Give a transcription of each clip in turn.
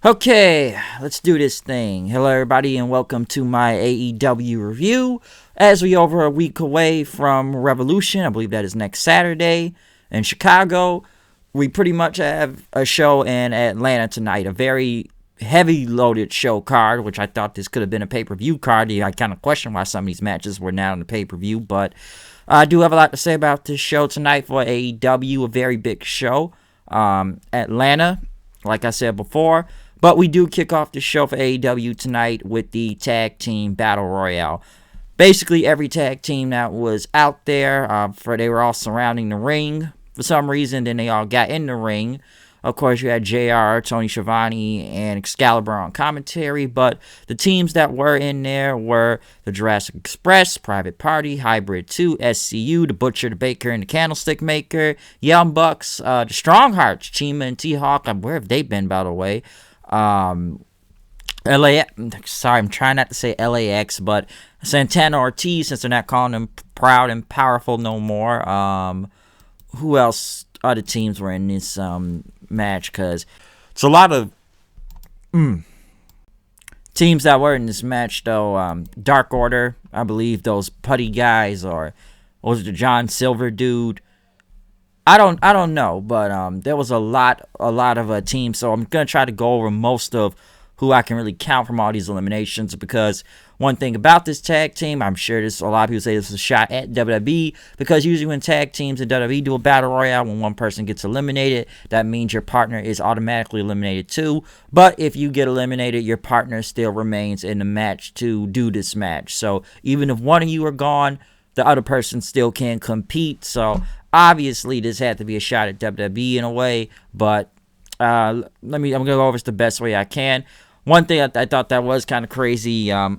Okay, let's do this thing. Hello, everybody, and welcome to my AEW review. As we over a week away from Revolution, I believe that is next Saturday in Chicago. We pretty much have a show in Atlanta tonight, a very heavy loaded show card, which I thought this could have been a pay-per-view card. I kind of question why some of these matches were now in the pay-per-view, but I do have a lot to say about this show tonight for AEW, a very big show. Atlanta, like I said before. But we do kick off the show for AEW tonight with the Tag Team Battle Royale. Basically, every tag team that was out there, they were all surrounding the ring for some reason. Then they all got in the ring. Of course, you had JR, Tony Schiavone, and Excalibur on commentary. But the teams that were in there were the Jurassic Express, Private Party, Hybrid 2, SCU, the Butcher, the Baker, and the Candlestick Maker, Young Bucks, the Strong Hearts, Chima and T-Hawk. Where have they been, by the way? Sorry, I'm trying not to say LAX, but Santana Ortiz, since they're not calling them Proud and Powerful no more. Who else other teams were in this match? Because it's a lot of teams that were in this match, though. Dark Order, I believe those putty guys, or was it the John Silver dude? I don't know, but there was a lot of teams, so I'm gonna try to go over most of who I can really count from all these eliminations, because one thing about this tag team, I'm sure a lot of people say this is a shot at WWE, because usually when tag teams in WWE do a battle royale, when one person gets eliminated, that means your partner is automatically eliminated too. But if you get eliminated, your partner still remains in the match to do this match. So even if one of you are gone, the other person still can compete. So obviously, this had to be a shot at WWE in a way, but I'm gonna go over this the best way I can. One thing I thought that was kind of crazy. I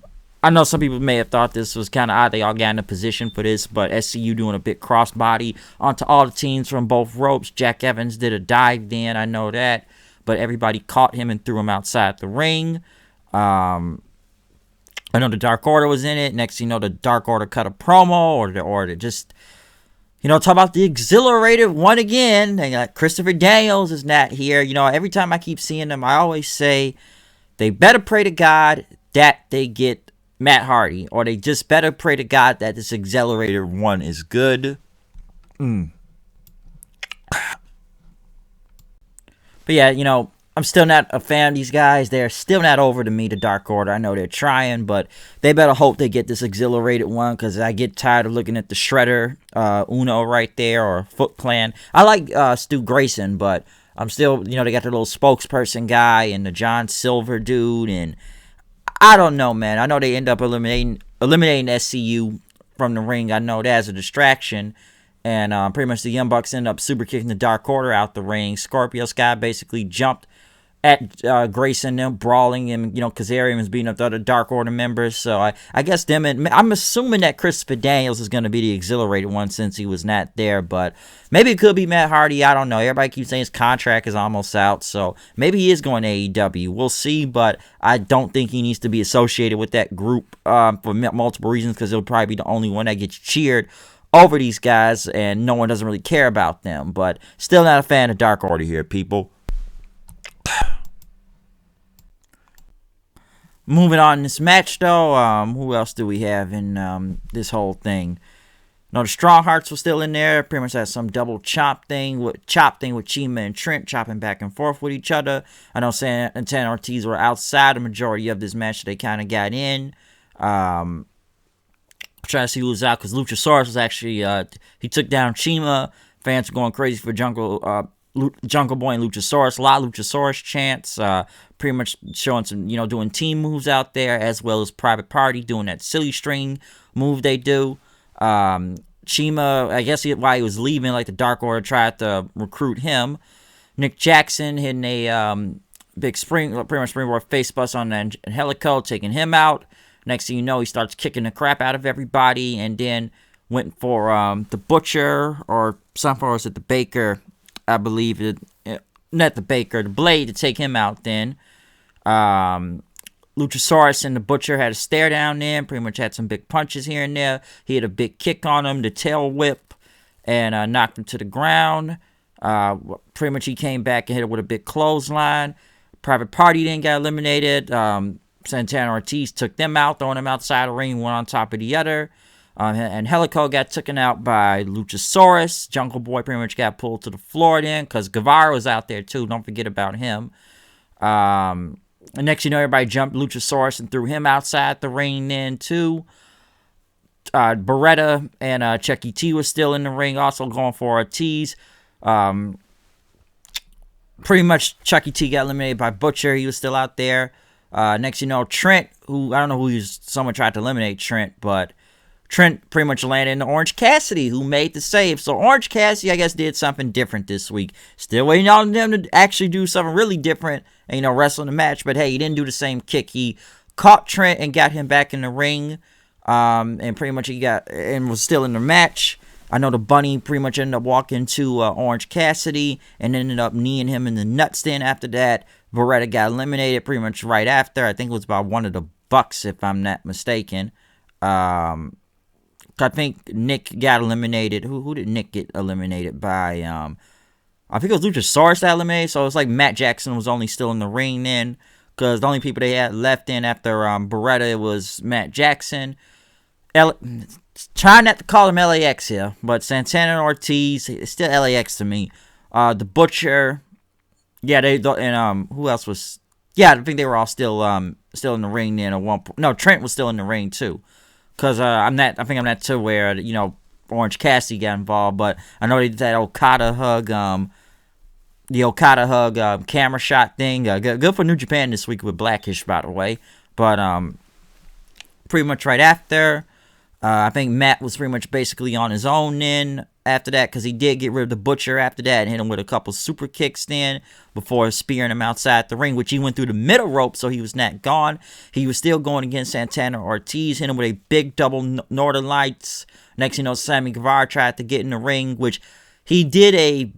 know some people may have thought this was kind of odd. They all got in a position for this, but SCU doing a big crossbody onto all the teams from both ropes. Jack Evans did a dive then, I know that, but everybody caught him and threw him outside the ring. I know the Dark Order was in it. Next thing you know, the Dark Order cut a promo, or just, talk about the exhilarated one again. They got Christopher Daniels is not here. Every time I keep seeing them, I always say they better pray to God that they get Matt Hardy, or they just better pray to God that this exhilarated one is good. But yeah, I'm still not a fan of these guys. They're still not over to me, the Dark Order. I know they're trying, but they better hope they get this exhilarated one, because I get tired of looking at the Shredder, Uno right there, or Foot Clan. I like Stu Grayson, but I'm still, they got the little spokesperson guy and the John Silver dude, and I don't know, man. I know they end up eliminating SCU from the ring. I know that as a distraction. And pretty much the Young Bucks end up super kicking the Dark Order out the ring. Scorpio Sky basically jumped at Grayson, them brawling, and Kazarian was beating up the other Dark Order members. So I guess them, and I'm assuming that Christopher Daniels is going to be the exhilarated one since he was not there, but maybe it could be Matt Hardy. I don't know. Everybody keeps saying his contract is almost out, so maybe he is going to AEW. We'll see, but I don't think he needs to be associated with that group for multiple reasons, because he'll probably be the only one that gets cheered over these guys, and no one doesn't really care about them. But still not a fan of Dark Order here, people. Moving on in this match, though, who else do we have in this whole thing? The Strong Hearts were still in there. Pretty much had some double chop thing with Chima and Trent chopping back and forth with each other. I know Santana Ortiz were outside the majority of this match. They kind of got in. I'm trying to see who was out, because Luchasaurus was actually he took down Chima. Fans were going crazy for Jungle Boy and Luchasaurus. A lot of Luchasaurus chants. Pretty much showing some, doing team moves out there, as well as Private Party doing that silly string move they do. Chima, I guess while he was leaving, like the Dark Order tried to recruit him. Nick Jackson hitting a big springboard face bust on Angelico, taking him out. Next thing you know, he starts kicking the crap out of everybody, and then went for the Butcher, or something, or was it the Baker? I believe not the Baker, the Blade, to take him out then. Luchasaurus and the Butcher had a stare down there, pretty much had some big punches here and there. He had a big kick on him, the tail whip, and knocked him to the ground. Pretty much he came back and hit it with a big clothesline. Private Party didn't get eliminated. Santana Ortiz took them out, throwing them outside the ring, one on top of the other. And Helico got taken out by Luchasaurus. Jungle Boy pretty much got pulled to the floor then, because Guevara was out there too. Don't forget about him. And next you know, everybody jumped Luchasaurus and threw him outside the ring then too. Beretta and Chucky T was still in the ring, also going for Ortiz. Pretty much Chucky T got eliminated by Butcher. He was still out there. Next you know, Trent, who I don't know who someone tried to eliminate Trent, but Trent pretty much landed in Orange Cassidy, who made the save. So Orange Cassidy, I guess, did something different this week. Still waiting on them to actually do something really different and, wrestle in the match. But hey, he didn't do the same kick. He caught Trent and got him back in the ring. And pretty much he got and was still in the match. I know the Bunny pretty much ended up walking to Orange Cassidy and ended up kneeing him in the nuts then after that. Beretta got eliminated pretty much right after. I think it was by one of the Bucks, if I'm not mistaken. I think Nick got eliminated. Who did Nick get eliminated by? I think it was Luchasaurus that eliminated. So it's like Matt Jackson was only still in the ring then, because the only people they had left in after Beretta was Matt Jackson. Try not to call him LAX here, but Santana and Ortiz, it's still LAX to me. The Butcher, yeah, and who else was? Yeah, I think they were all still in the ring then at one point. No, Trent was still in the ring too. Because I think I'm not too aware, Orange Cassidy got involved, but I know they did that Okada hug, camera shot thing. Good for New Japan this week with Blackish, by the way. But pretty much right after, I think Matt was pretty much basically on his own then after that, because he did get rid of the Butcher after that and hit him with a couple super kicks then before spearing him outside the ring, which he went through the middle rope, so he was not gone. He was still going against Santana Ortiz, hit him with a big double Northern Lights. Next you know, Sammy Guevara tried to get in the ring, which he did a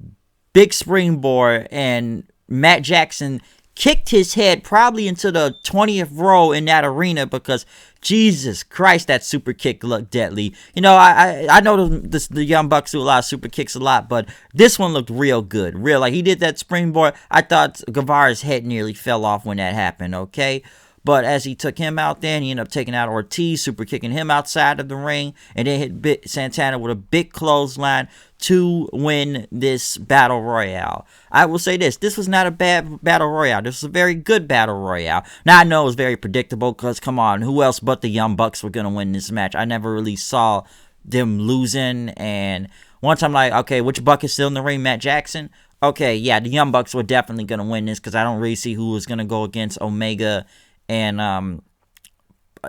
big springboard, and Matt Jackson kicked his head probably into the 20th row in that arena, because Jesus Christ, that super kick looked deadly. I know the Young Bucks do a lot of super kicks a lot, but this one looked real good. Like he did that springboard. I thought Guevara's head nearly fell off when that happened, okay? But as he took him out then, he ended up taking out Ortiz, super kicking him outside of the ring, and then hit Santana with a big clothesline to win this Battle Royale. I will say this was not a bad Battle Royale. This was a very good Battle Royale. Now, I know it was very predictable, because, come on, who else but the Young Bucks were going to win this match? I never really saw them losing, and once I'm like, okay, which Buck is still in the ring? Matt Jackson? Okay, yeah, the Young Bucks were definitely going to win this, because I don't really see who was going to go against Omega and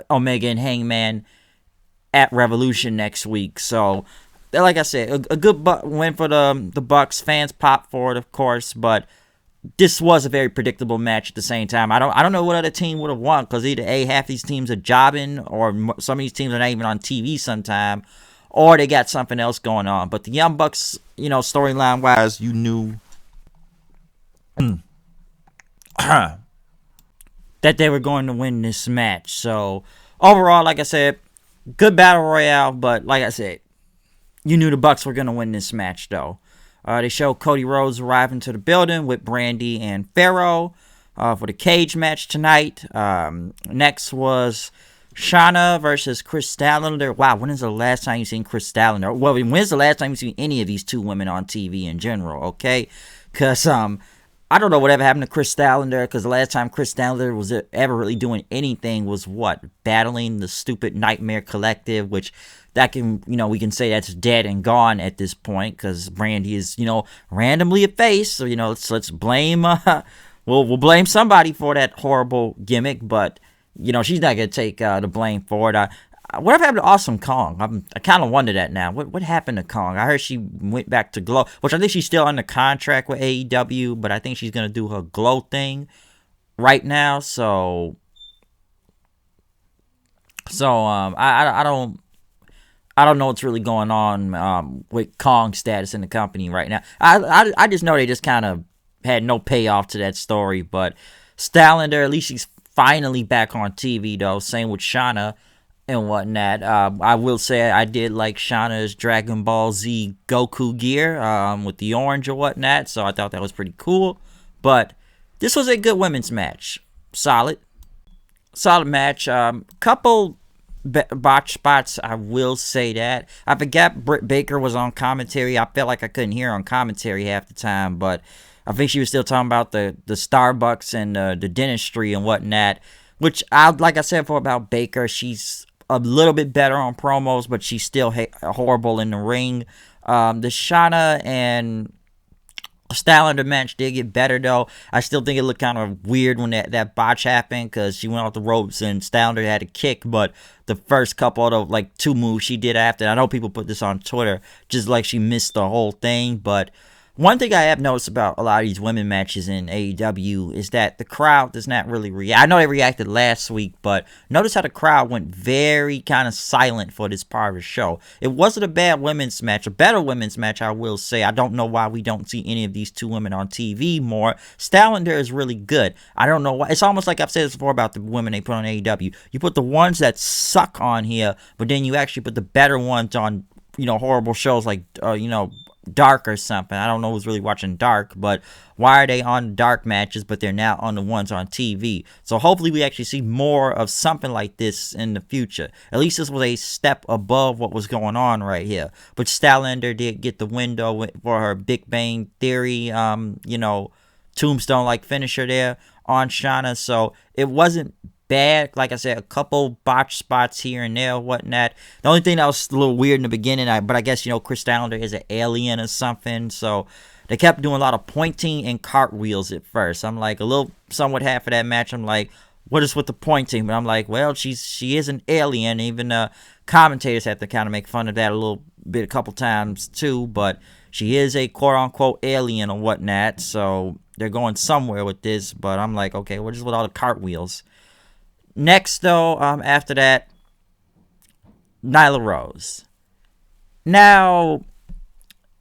Hangman at Revolution next week. So, like I said, a good win for the Bucks. Fans pop for it, of course, but this was a very predictable match at the same time. I don't know what other team would have won, because either half these teams are jobbing, or some of these teams are not even on TV sometime, or they got something else going on. But the Young Bucks, storyline wise, you knew that they were going to win this match. So overall, like I said, good Battle Royale, but like I said, you knew the Bucks were going to win this match, though. They showed Cody Rhodes arriving to the building with Brandy and Pharaoh for the cage match tonight. Next was Shauna versus Chris Statlander. Wow, when is the last time you've seen Chris Statlander? Well, when's the last time you've seen any of these two women on TV in general, okay? Because, I don't know whatever happened to Chris Statlander, because the last time Chris Statlander was ever really doing anything was battling the stupid Nightmare Collective, which that can, we can say that's dead and gone at this point, because Brandy is, randomly a face. So, let's blame, we'll blame somebody for that horrible gimmick, but, she's not going to take the blame for it. Whatever happened to Awesome Kong? I kind of wonder that now. What happened to Kong? I heard she went back to Glow, which I think she's still under contract with AEW, but I think she's going to do her Glow thing right now. So I don't know what's really going on with Kong's status in the company right now. I just know they just kind of had no payoff to that story, but Statlander, at least she's finally back on TV, though. Same with Shauna and whatnot. I will say I did like Shauna's Dragon Ball Z Goku gear with the orange or whatnot, so I thought that was pretty cool. But this was a good women's match. Solid match. Couple botch spots, I will say that. I forgot Britt Baker was on commentary. I felt like I couldn't hear her on commentary half the time, but I think she was still talking about the Starbucks and the dentistry and whatnot. Which like I said before about Baker, she's a little bit better on promos, but she's still horrible in the ring. The Shauna and Stylander match did get better though. I still think it looked kind of weird when that botch happened because she went off the ropes and Stylander had a kick, but the first couple of the, like 2 moves she did after, I know people put this on Twitter, just like she missed the whole thing, but one thing I have noticed about a lot of these women matches in AEW is that the crowd does not really react. I know they reacted last week, but notice how the crowd went very kind of silent for this part of the show. It wasn't a bad women's match, a better women's match, I will say. I don't know why we don't see any of these 2 women on TV more. Stylander is really good. I don't know why. It's almost like I've said this before about the women they put on AEW. You put the ones that suck on here, but then you actually put the better ones on, horrible shows like, Dark or something. I don't know who's really watching Dark, but why are they on Dark matches, but they're now on the ones on TV? So hopefully we actually see more of something like this in the future. At least this was a step above what was going on right here. But Stylander did get the window for her Big Bang Theory, tombstone-like finisher there on Shauna. So it wasn't bad. Like I said, a couple botch spots here and there, whatnot. The only thing that was a little weird in the beginning, but I guess, Chris Stylander is an alien or something, so they kept doing a lot of pointing and cartwheels at first. I'm like, somewhat half of that match, I'm like, what is with the pointing? But I'm like, well, she is an alien. Even commentators have to kind of make fun of that a little bit a couple times too, but she is a quote-unquote alien or whatnot, so they're going somewhere with this, but I'm like, okay, what is with all the cartwheels? Next, though, after that, Nyla Rose. Now,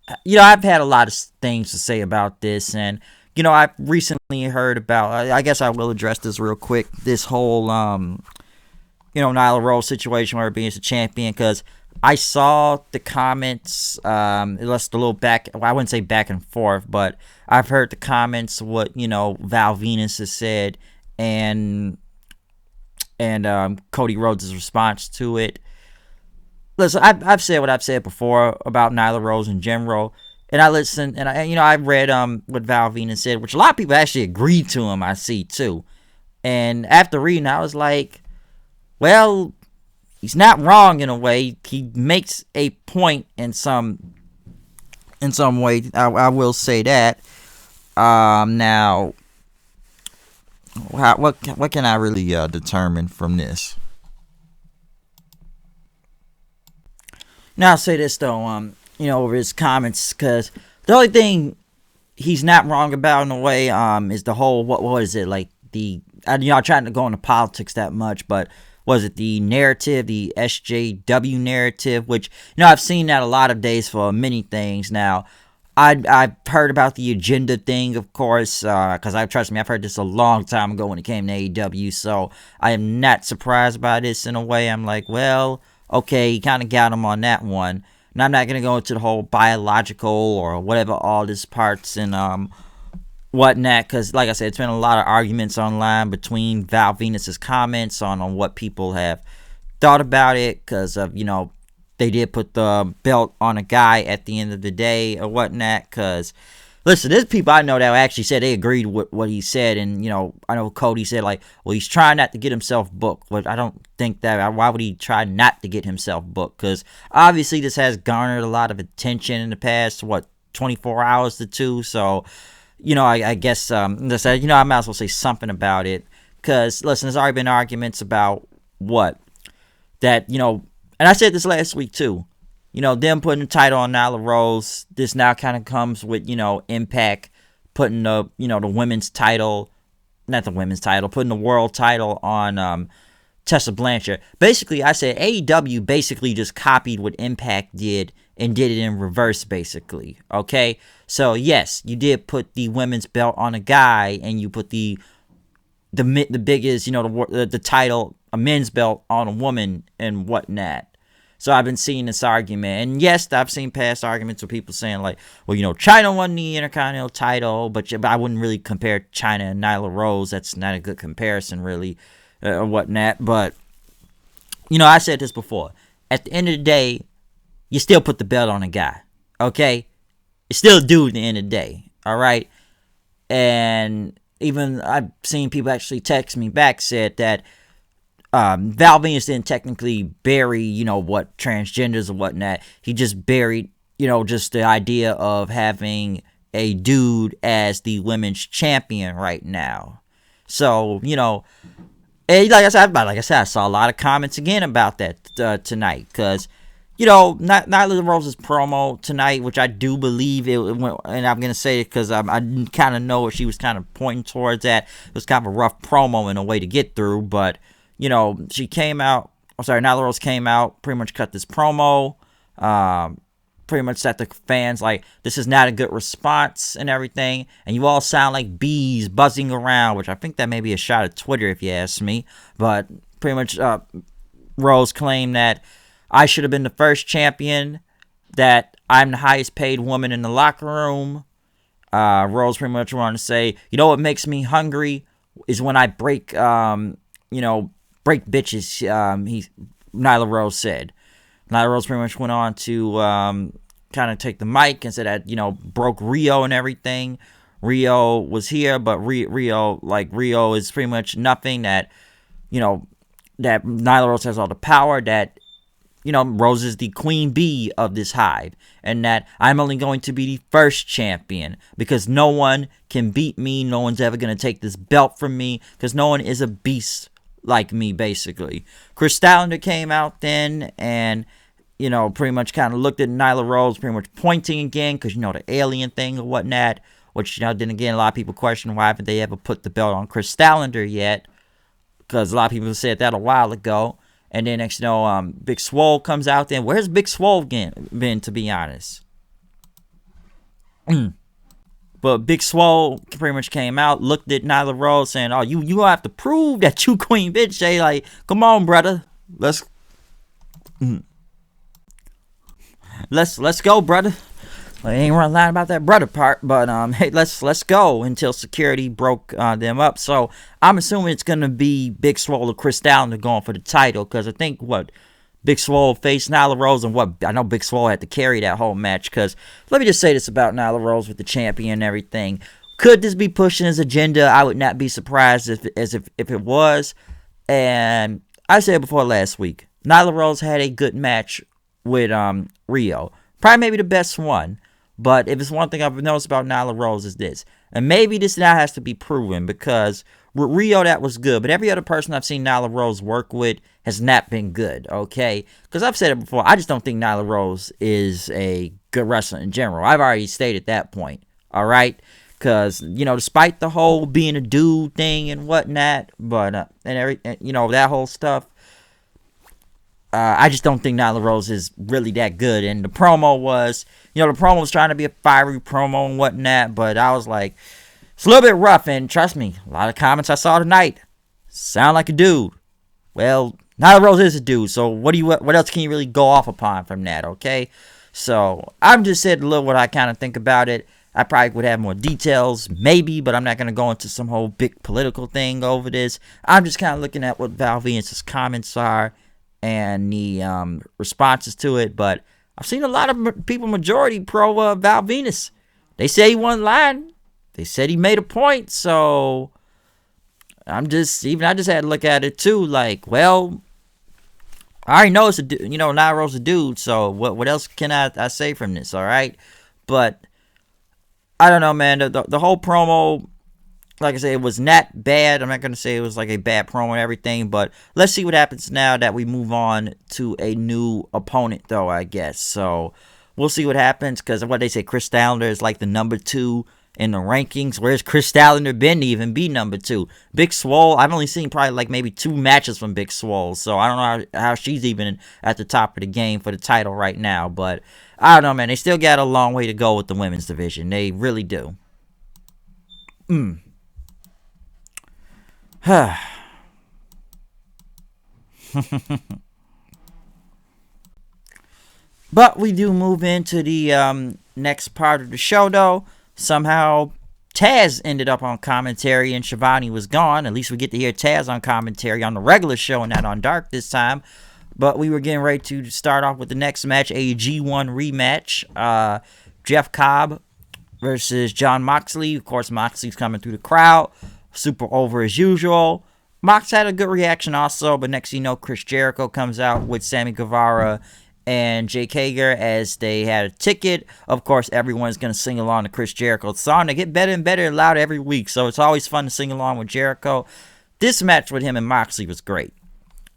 I've had a lot of things to say about this, and, I've recently heard about, I guess I will address this real quick, this whole, Nyla Rose situation where being a champion, because I saw the comments, it was a little back, I wouldn't say back and forth, but I've heard the comments, what, Val Venus has said, and Cody Rhodes' response to it. Listen, I've said what I've said before about Nyla Rose in general, and I listened, and I read what Val Venus said, which a lot of people actually agreed to him, I see, too. And after reading, I was like, well, he's not wrong in a way. He makes a point in some way. I will say that. Now, what can I really determine from this? Now I'll say this though, over his comments, because the only thing he's not wrong about in a way, is the whole what is it like the I'm trying to go into politics that much, but was it the narrative, the SJW narrative, which I've seen that a lot of days for many things now. I've heard about the agenda thing, of course, because trust me, I've heard this a long time ago when it came to AEW, so I am not surprised by this in a way. I'm like, well, okay, you kind of got him on that one. And I'm not going to go into the whole biological or whatever, all these parts and whatnot, because like I said, it's been a lot of arguments online between Val Venus' comments on what people have thought about it, because of, they did put the belt on a guy at the end of the day or whatnot, because, listen, there's people I know that actually said they agreed with what he said, and, I know Cody said, like, well, he's trying not to get himself booked, but I don't think that, why would he try not to get himself booked, because obviously this has garnered a lot of attention in the past, 24 hours to 2, so, I guess, I might as well say something about it, because, listen, there's already been arguments about that, and I said this last week too. Them putting the title on Nyla Rose. This now kind of comes with, Impact putting the, the women's title, not the women's title, putting the world title on Tessa Blanchard. Basically, I said AEW basically just copied what Impact did and did it in reverse, basically. Okay? So, yes, you did put the women's belt on a guy, and you put the biggest, the title, a men's belt on a woman and whatnot. So I've been seeing this argument. And yes, I've seen past arguments with people saying, like, well, China won the Intercontinental title, but I wouldn't really compare China and Nyla Rose. That's not a good comparison, really, or whatnot. But, I said this before. At the end of the day, you still put the belt on a guy, okay? It's still a dude at the end of the day, all right? And even I've seen people actually text me back, said that Val Venis didn't technically bury, what transgenders and whatnot. He just buried, just the idea of having a dude as the women's champion right now. So, and like I said, I saw a lot of comments again about that tonight, because Nyla Rose's promo tonight, which I do believe it went, and I'm gonna say it because I kind of know what she was kind of pointing towards. That it was kind of a rough promo in a way to get through, but she came out. Nyla Rose came out, pretty much cut this promo, pretty much set the fans like this is not a good response and everything, and you all sound like bees buzzing around, which I think that may be a shot at Twitter if you ask me, but pretty much Rose claimed that I should have been the first champion, that I'm the highest paid woman in the locker room. Rose pretty much wanted to say, what makes me hungry is when I break bitches, Nyla Rose said. Nyla Rose pretty much went on to kind of take the mic and said that, broke Rio and everything. Rio was here, but Rio is pretty much nothing, that, that Nyla Rose has all the power, that Rose is the queen bee of this hive, and that I'm only going to be the first champion because no one can beat me. No one's ever going to take this belt from me because no one is a beast like me, basically. Chris Statlander came out then and, pretty much kind of looked at Nyla Rose, pretty much pointing again because, the alien thing or whatnot, which, then again, a lot of people question why haven't they ever put the belt on Chris Statlander yet, because a lot of people said that a while ago. And then next, Big Swole comes out there. Where's Big Swole been, to be honest? But Big Swole pretty much came out, looked at Nyla Rose, saying, "Oh, you have to prove that you queen, bitch." They like, come on, brother, let's go, brother. I ain't run lying about that brother part, but hey, let's go, until security broke them up. So I'm assuming it's gonna be Big Swole or Chris Statlander going for the title, because I think Big Swole faced Nyla Rose, and I know Big Swole had to carry that whole match. Because let me just say this about Nyla Rose with the champion and everything: could this be pushing his agenda? I would not be surprised if it was. And I said before last week, Nyla Rose had a good match with Rio, probably maybe the best one. But if it's one thing I've noticed about Nyla Rose is this, and maybe this now has to be proven, because with Rio that was good, but every other person I've seen Nyla Rose work with has not been good, okay? Because I've said it before, I just don't think Nyla Rose is a good wrestler in general. I've already stated that point, all right? Because, despite the whole being a dude thing and whatnot, but, that whole stuff, I just don't think Nyla Rose is really that good. And the promo was, trying to be a fiery promo and whatnot, but I was like, it's a little bit rough. And trust me, a lot of comments I saw tonight sound like a dude. Well, Nyla Rose is a dude, so what else can you really go off upon from that, okay? So I'm just saying a little what I kind of think about it. I probably would have more details, maybe, but I'm not going to go into some whole big political thing over this. I'm just kind of looking at what Val Venis' comments are and the responses to it. But I've seen a lot of people, majority pro Val Venis. They say he won line. They said he made a point. So I just had to look at it too. Like, well, I already know it's a dude. Nyla Rose a dude. So what else can I say from this? All right, but I don't know, man. The whole promo, like I said, it was not bad. I'm not going to say it was like a bad promo and everything, but let's see what happens now that we move on to a new opponent, though, I guess. So we'll see what happens, because what they say, Chris Statlander is like the number 2 in the rankings. Where's Chris Statlander been to even be number 2? Big Swole, I've only seen probably like maybe 2 matches from Big Swole, so I don't know how she's even at the top of the game for the title right now, but I don't know, man. They still got a long way to go with the women's division. They really do. But we do move into the next part of the show, though. Somehow, Taz ended up on commentary and Shivani was gone. At least we get to hear Taz on commentary on the regular show and not on Dark this time. But we were getting ready to start off with the next match, a G1 rematch. Jeff Cobb versus Jon Moxley. Of course, Moxley's coming through the crowd. Super over as usual. Mox had a good reaction also, but next you know, Chris Jericho comes out with Sammy Guevara and Jake Hager as they had a ticket. Of course, everyone's going to sing along to Chris Jericho's song. They get better and better and louder every week, so it's always fun to sing along with Jericho. This match with him and Moxley was great.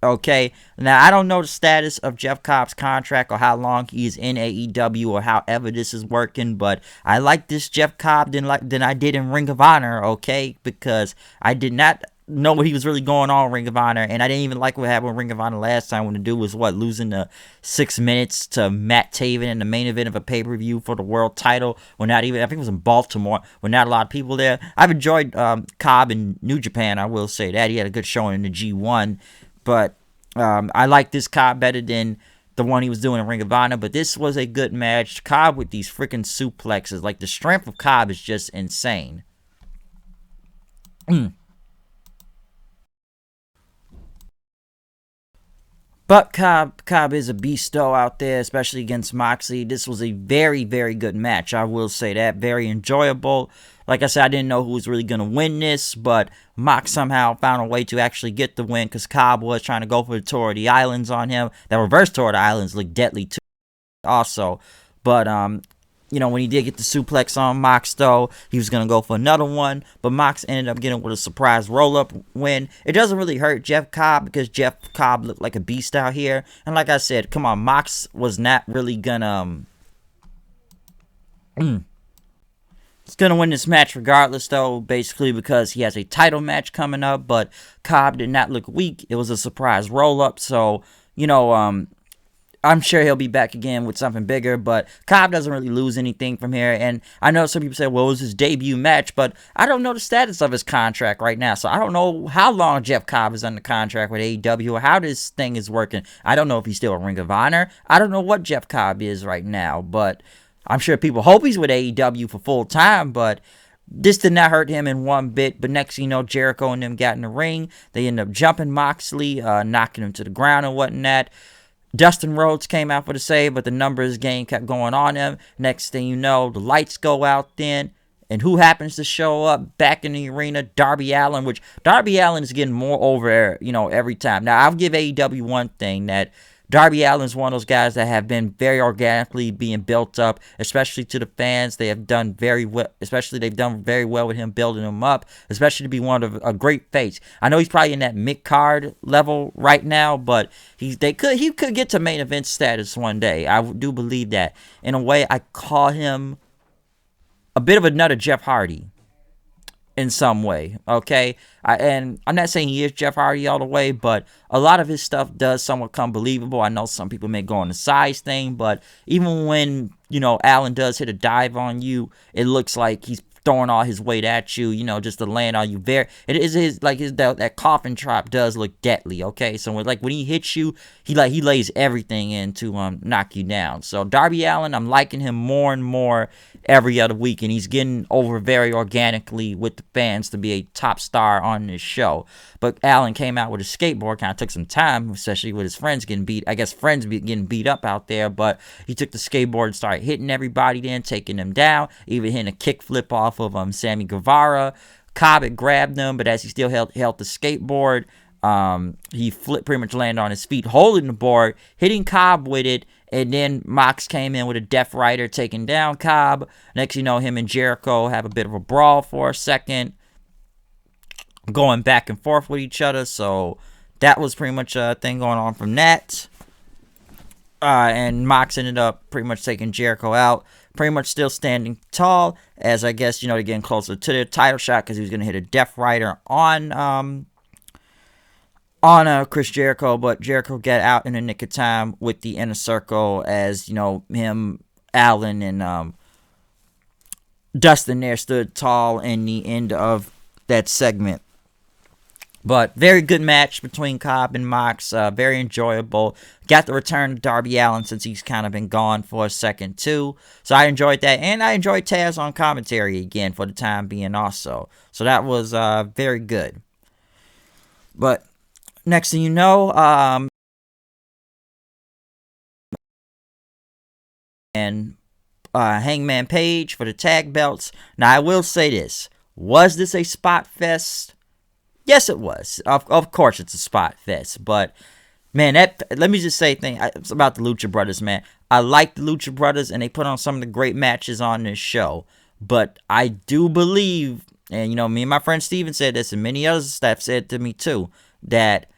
Okay, now I don't know the status of Jeff Cobb's contract or how long he's in AEW or however this is working, but I like this Jeff Cobb than I did in Ring of Honor, okay? Because I did not know what he was really going on in Ring of Honor, and I didn't even like what happened in Ring of Honor last time when the dude was losing the 6 minutes to Matt Taven in the main event of a pay-per-view for the world title. When not even, I think it was in Baltimore, when not a lot of people there. I've enjoyed Cobb in New Japan, I will say that. He had a good showing in the G1. But I like this Cobb better than the one he was doing in Ring of Honor. But this was a good match. Cobb with these freaking suplexes. Like, the strength of Cobb is just insane. But Cobb is a beast though out there, especially against Moxley. This was a very, very good match. I will say that. Very enjoyable. Like I said, I didn't know who was really going to win this, but Mox somehow found a way to actually get the win because Cobb was trying to go for the Tour of the Islands on him. That reverse Tour of the Islands looked deadly too also. But when he did get the suplex on Mox, though, he was going to go for another one. But Mox ended up getting with a surprise roll-up win. It doesn't really hurt Jeff Cobb because Jeff Cobb looked like a beast out here. And like I said, come on, Mox was not really going to... He's going to win this match regardless, though, basically because he has a title match coming up. But Cobb did not look weak. It was a surprise roll-up. So, I'm sure he'll be back again with something bigger, but Cobb doesn't really lose anything from here. And I know some people say, well, it was his debut match, but I don't know the status of his contract right now. So I don't know how long Jeff Cobb is under contract with AEW or how this thing is working. I don't know if he's still a Ring of Honor. I don't know what Jeff Cobb is right now, but I'm sure people hope he's with AEW for full time, but this did not hurt him in one bit. But next thing you know, Jericho and them got in the ring. They ended up jumping Moxley, knocking him to the ground and whatnot. Dustin Rhodes came out for the save, but the numbers game kept going on him. Next thing you know, the lights go out then. And who happens to show up back in the arena? Darby Allin, which Darby Allin is getting more over, every time. Now, I'll give AEW one thing, that Darby Allin is one of those guys that have been very organically being built up, especially to the fans. They have done very well, they've done very well with him building him up, especially to be one of a great face. I know he's probably in that mid-card level right now, but he could get to main event status one day. I do believe that. In a way, I call him a bit of another Jeff Hardy in some way, okay? And I'm not saying he is Jeff Hardy all the way, but a lot of his stuff does somewhat come believable. I know some people may go on the size thing, but even when, Allen does hit a dive on you, it looks like he's throwing all his weight at you, just to land on you. That coffin drop does look deadly, okay? So when he hits you, he lays everything in to knock you down. So Darby Allin, I'm liking him more and more every other week, and he's getting over very organically with the fans to be a top star on this show. But Allen came out with a skateboard, kind of took some time, especially with his friends getting beat. I guess friends getting beat up out there, but he took the skateboard and started hitting everybody then, taking them down, even hitting a kickflip off of Sammy Guevara. Cobb had grabbed him, but as he still held the skateboard, he pretty much landed on his feet, holding the board, hitting Cobb with it, and then Mox came in with a Death Rider, taking down Cobb. Next you know, him and Jericho have a bit of a brawl for a second, going back and forth with each other. So that was pretty much a thing going on from that. And Mox ended up pretty much taking Jericho out. Pretty much still standing tall, as I guess, they're getting closer to their title shot because he was going to hit a Death Rider on Chris Jericho, but Jericho got out in the nick of time with the Inner Circle as, him, Allen, and Dustin there stood tall in the end of that segment. But very good match between Cobb and Mox. Very enjoyable. Got the return of Darby Allin since he's kind of been gone for a second too. So I enjoyed that. And I enjoyed Taz on commentary again for the time being also. So that was very good. But next thing you know, and Hangman Page for the tag belts. Now I will say this. Was this a spot fest? Yes, it was. Of course, it's a spot fest. But man, let me just say it's about the Lucha Brothers, man. I like the Lucha Brothers, and they put on some of the great matches on this show. But I do believe, and me and my friend Steven said this, and many other staff said to me too, that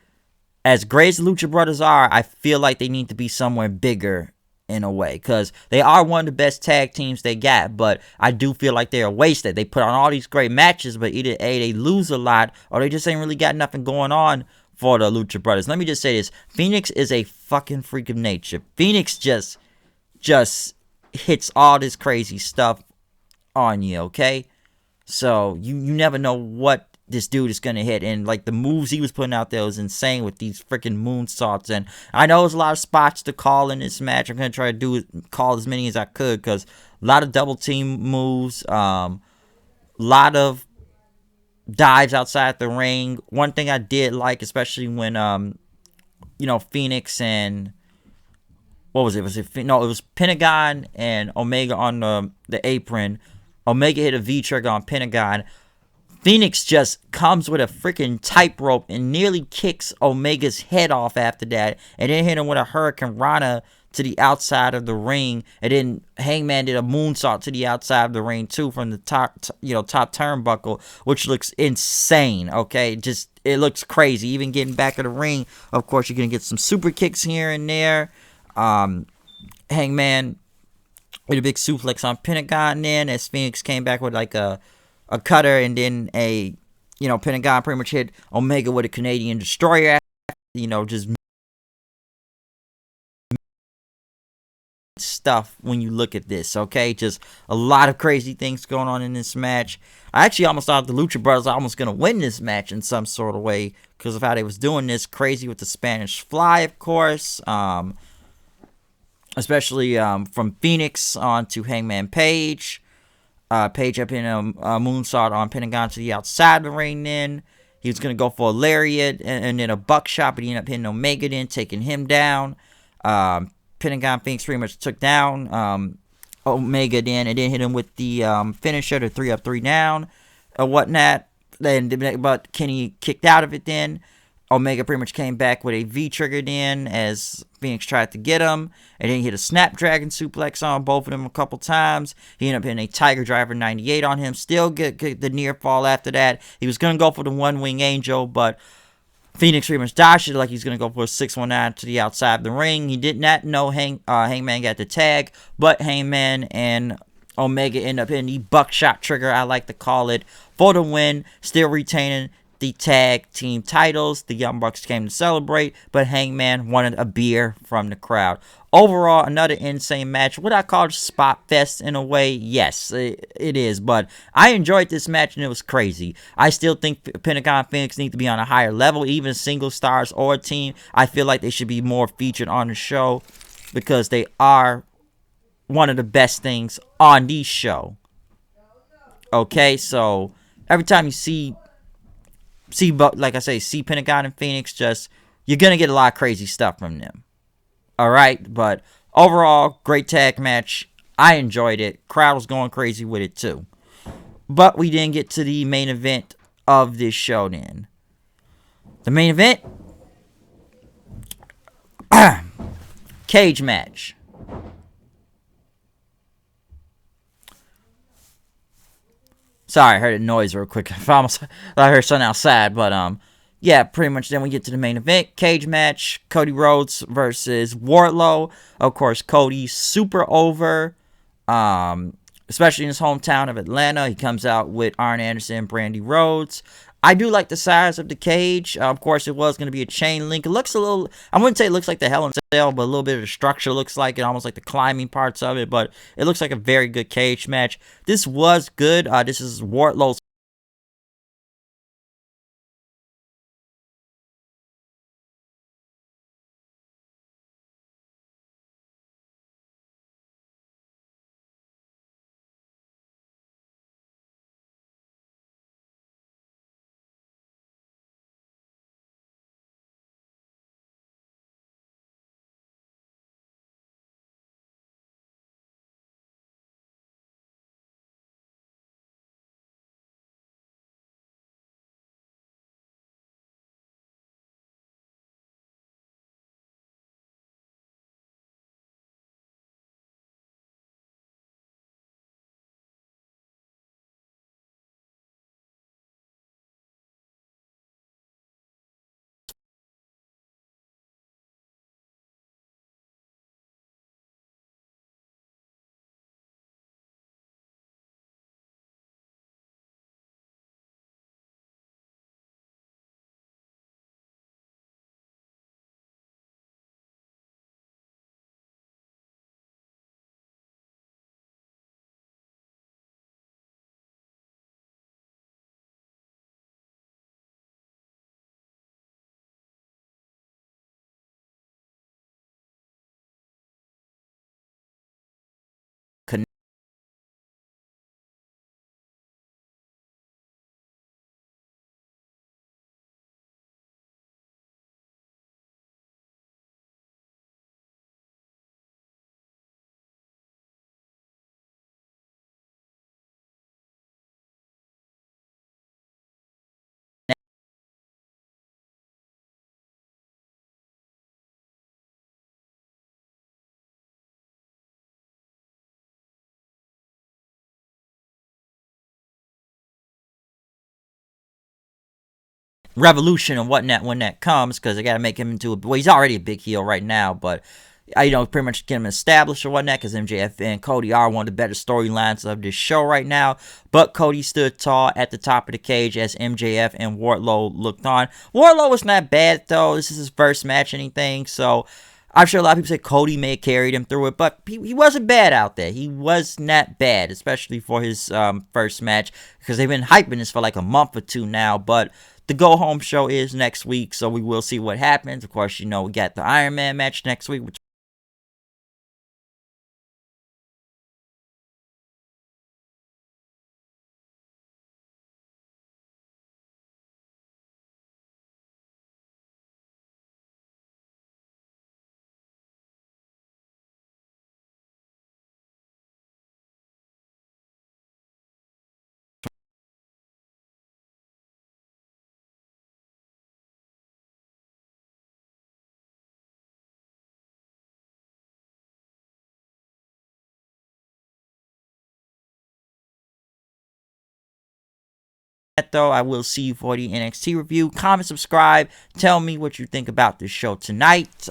as great as the Lucha Brothers are, I feel like they need to be somewhere bigger in a way, because they are one of the best tag teams they got, but I do feel like they're wasted. They put on all these great matches, but either A, they lose a lot, or they just ain't really got nothing going on for the Lucha Brothers. Let me just say this. Phoenix is a fucking freak of nature. Phoenix just hits all this crazy stuff on you, okay? So you never know what this dude is gonna hit, and like the moves he was putting out there was insane with these freaking moonsaults. And I know there's a lot of spots to call in this match. I'm gonna try to call as many as I could, because a lot of double team moves, lot of dives outside the ring. One thing I did like, especially when Phoenix and what was it? No, it was Pentagon and Omega on the apron. Omega hit a V trigger on Pentagon. Phoenix just comes with a freaking tightrope and nearly kicks Omega's head off after that, and then hit him with a Hurricane Rana to the outside of the ring, and then Hangman did a moonsault to the outside of the ring too from the top turnbuckle, which looks insane. Okay, it looks crazy. Even getting back of the ring, of course, you're gonna get some super kicks here and there. Hangman with a big suplex on Pentagon then, as Phoenix came back with like a cutter, and then Pentagon pretty much hit Omega with a Canadian Destroyer, just stuff when you look at this, okay? Just a lot of crazy things going on in this match. I actually almost thought the Lucha Brothers are almost going to win this match in some sort of way because of how they was doing this. Crazy with the Spanish Fly, of course. Especially from Phoenix on to Hangman Page. Page up in a moonsault on Pentagon to the outside of the ring then. He was going to go for a lariat and then a buckshot, but he ended up hitting Omega then, taking him down. Pentagon Phoenix pretty much took down Omega then, and then hit him with the finisher, the 3 up, 3 down, or whatnot. But Kenny kicked out of it then. Omega pretty much came back with a V-trigger then as Phoenix tried to get him. And then he hit a Snapdragon suplex on both of them a couple times. He ended up hitting a Tiger Driver 98 on him. Still get the near fall after that. He was going to go for the One-Wing Angel, but Phoenix pretty much dodged it like he's going to go for a 619 to the outside of the ring. He did not know Hangman got the tag, but Hangman and Omega end up hitting the buckshot trigger, I like to call it, for the win, still retaining the tag team titles. The Young Bucks came to celebrate, but Hangman wanted a beer from the crowd. Overall, another insane match. Would I call it spot fest in a way? Yes, it is. But I enjoyed this match, and it was crazy. I still think Pentagon Phoenix need to be on a higher level, even single stars or a team. I feel like they should be more featured on the show because they are one of the best things on the show. Okay, so every time you see like I say, see Pentagon and Phoenix, you're gonna get a lot of crazy stuff from them. Alright, but overall, great tag match. I enjoyed it. Crowd was going crazy with it too. But we didn't get to the main event of this show then. The main event, cage match. Sorry, I heard a noise real quick. I heard something outside, but yeah, pretty much then we get to the main event. Cage match, Cody Rhodes versus Wardlow. Of course, Cody super over, especially in his hometown of Atlanta. He comes out with Arn Anderson and Brandy Rhodes. I do like the size of the cage. Of course, it was going to be a chain link. It looks a little, I wouldn't say it looks like the Hell in a Cell, but a little bit of the structure looks like it, almost like the climbing parts of it, but it looks like a very good cage match. This was good. This is Wardlow's Revolution and whatnot when that comes, because they got to make him into a, well, he's already a big heel right now, but pretty much get him established or whatnot, because MJF and Cody are one of the better storylines of this show right now. But Cody stood tall at the top of the cage as MJF and Wardlow looked on. Wardlow was not bad, though. This is his first match, anything, so I'm sure a lot of people say Cody may have carried him through it, but he wasn't bad out there. He was not bad, especially for his first match, because they've been hyping this for like a month or two now, but the go-home show is next week, so we will see what happens. Of course, we got the Iron Man match next week, which though, I will see you for the NXT review. Comment, subscribe, tell me what you think about this show tonight.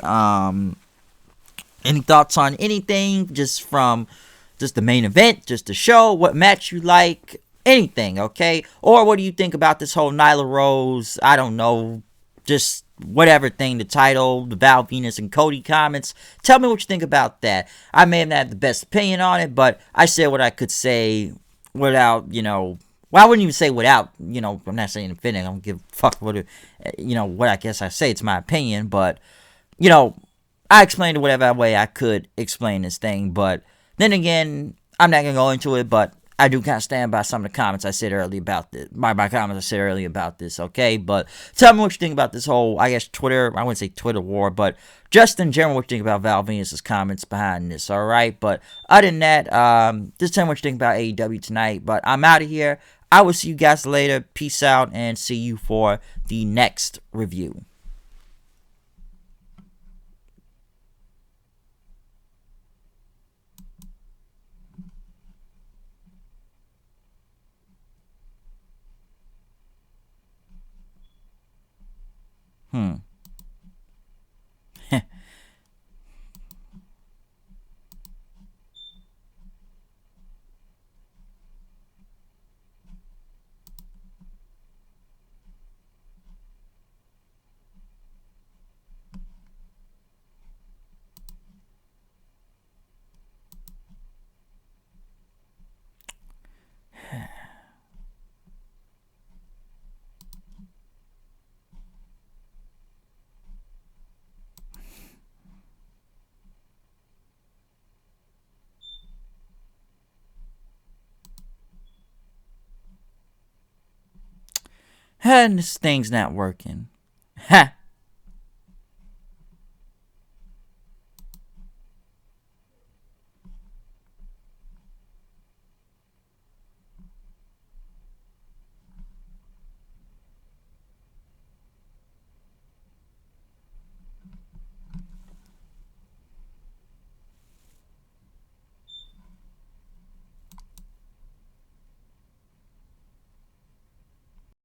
Any thoughts on anything, just from just the main event, just the show, what match you like, anything, okay? Or what do you think about this whole Nyla Rose, I don't know, just whatever thing, the title, the Val Venus and Cody comments. Tell me what you think about that. I may have not had the best opinion on it, but I said what I could say without, well, I wouldn't even say without, I'm not saying offending. I don't give a fuck what, what I guess I say. It's my opinion, but, I explained it whatever way I could explain this thing, but then again, I'm not going to go into it, but I do kind of stand by some of the comments I said earlier about this. My comments I said earlier about this, okay? But tell me what you think about this whole, I guess, Twitter, I wouldn't say Twitter war, but just in general, what you think about Val Venus' comments behind this, alright? But other than that, just tell me what you think about AEW tonight, but I'm out of here. I will see you guys later. Peace out, and see you for the next review. Hmm. And this thing's not working. Ha!